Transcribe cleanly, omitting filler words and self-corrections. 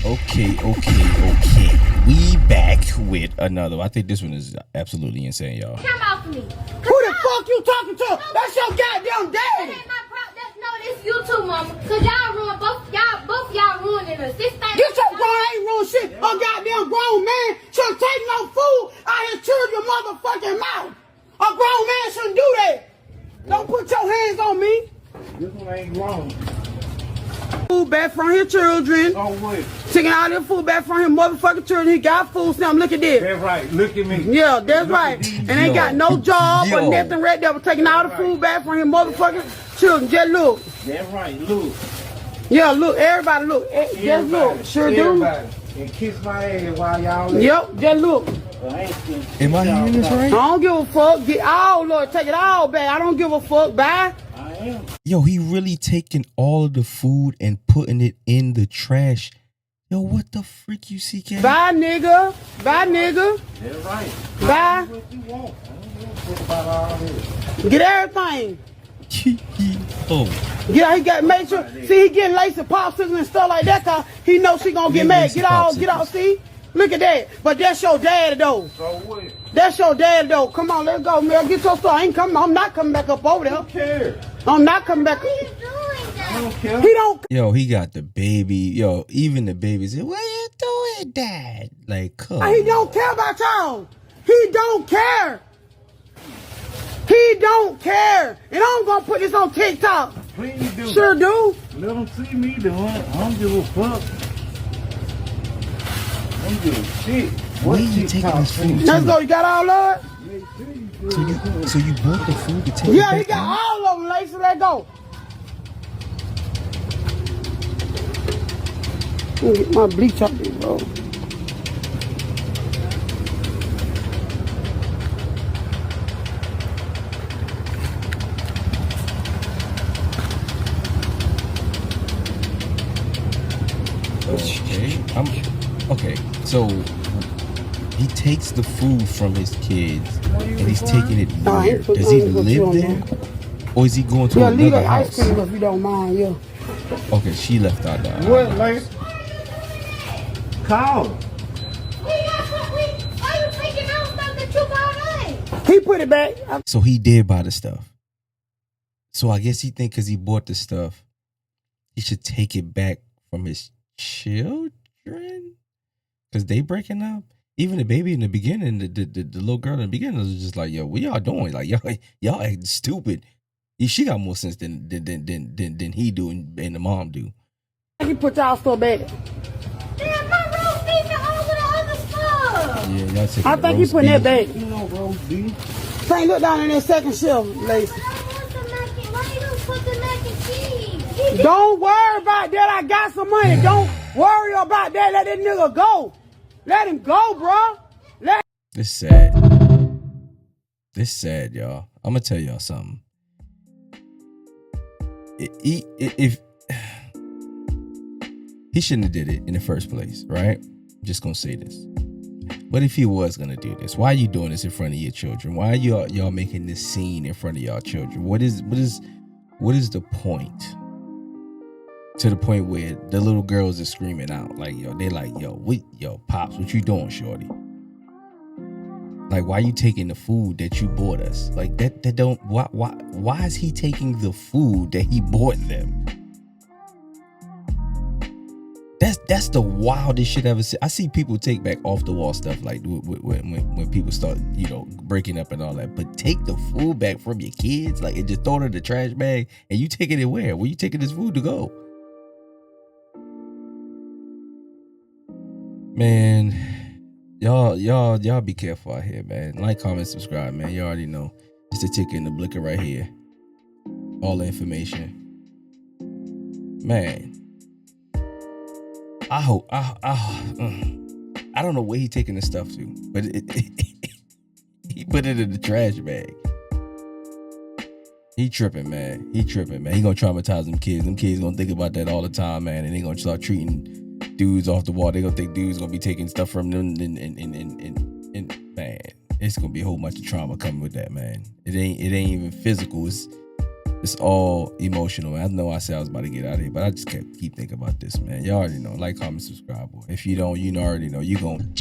Okay. We back with another. I think this one is absolutely insane, y'all. Come off me. Who the fuck you talking to? That's your goddamn daddy. That ain't my problem. No, this you too, mama. Cause y'all ruined both y'all ruining us. This thing. Get your boy ain't ruined shit. A goddamn grown man shouldn't take no food out his children's motherfucking mouth. A grown man shouldn't do that. Don't put your hands on me. This one ain't grown. Food back from his children. Oh, wait. Taking all this food back from his motherfucking children. He got food stamp. Look at this. That's right. Look at me. Yeah, that's right. And ain't got no job or nothing right there. Taking all the food back from his motherfucking children. Just look. That's right. Look. Yeah, look. Everybody look. Just look. Sure do. And kiss my ass while y'all. Yep, just look. Am I hearing this right? I don't give a fuck. Get all, Lord, take it all back. I don't give a fuck. Bye. I am. Yo, he really taking all of the food and putting it in the trash. Yo, what the freak you see, Ken? Bye, nigga. Bye, nigga. That's right. Bye. What you want? I don't give a fuck about all this. Get everything. Oh, Yeah, he got make sure. See, he getting laced and popsicles and stuff like that cause he know she gonna get mad. Get out. See, look at that. But that's your dad though. So what? That's your dad though. Come on, let's go, man. Get your stuff. I ain't coming. I'm not coming back up over there. I don't care. I'm not coming back. What are you doing, I Dad? don't care. He don't. yo, he got the baby. Yo, even the baby said, "What you doing, Dad?" Like, come He don't care about y'all. He don't care. He don't care. And I'm gonna put this on TikTok. Please do. Sure do. Let them see me doing it. I don't give a fuck. I don't give a shit. Where you taking this food Let's to? go. You got all of it? So you bought the food to take Yeah, it he back got home? all of them, Lacey. Let's go. Let me get my bleach up there, bro. Okay, so he takes the food from his kids and he's taking it Nah, where? he put- Does he he put live you on there? Or is he going to Yeah, leave another that ice house? cream if you don't mind, yeah. Okay, she left out that. What, Lace? Call. Why you taking out stuff that you bought us? He put it back. So he did buy the stuff. So I guess he think because he bought the stuff, he should take it back from his children? Because they breaking up? Even the baby in the beginning, the little girl in the beginning was just like, yo, what y'all doing? Like, y'all acting stupid. She got more sense than he do and the mom do. He put y'all stuff back. Damn, my roast beef and all of the other stuff. Yeah, y'all taking I the think he roast putting that beef. back. You know, roast beef. Frank, look down in that second shelf, Lacey. But I want some mac and why you don't put the mac and cheese? Don't worry about that. I got some money. Don't worry about that. Let that nigga go. Let him go, bro. This sad. This sad, y'all. I'm gonna tell y'all something. If he shouldn't have did it in the first place, right? I'm just gonna say this. But if he was gonna do this, why are you doing this in front of your children? Why are y'all making this scene in front of y'all children? What is the point? To the point where the little girls are screaming out, like, yo, they like, yo, Pops, what you doing, shorty? Like, why you taking the food that you bought us? Like, that don't, why is he taking the food that he bought them? That's the wildest shit I've ever seen. I see people take back off the wall stuff, like when people start, breaking up and all that. But take the food back from your kids, like, and just throw it in the trash bag, and you taking it where? Where you taking this food to go? Man, y'all be careful out here, man. Like, comment, subscribe, man. You already know. It's the ticker and the blicker right here. All the information. Man, I hope I don't know where he taking the stuff to, but he put it in the trash bag. He tripping, man. He gonna traumatize them kids. Them kids gonna think about that all the time, man. And they gonna start treating dudes off the wall. They gonna think dudes gonna be taking stuff from them, and man, it's gonna be a whole bunch of trauma coming with that, man. It ain't even physical. It's all emotional. I know I said I was about to get out of here, but I just keep thinking about this, man. Y'all already know. Like, comment, subscribe. Boy. If you don't, you already know. You gon'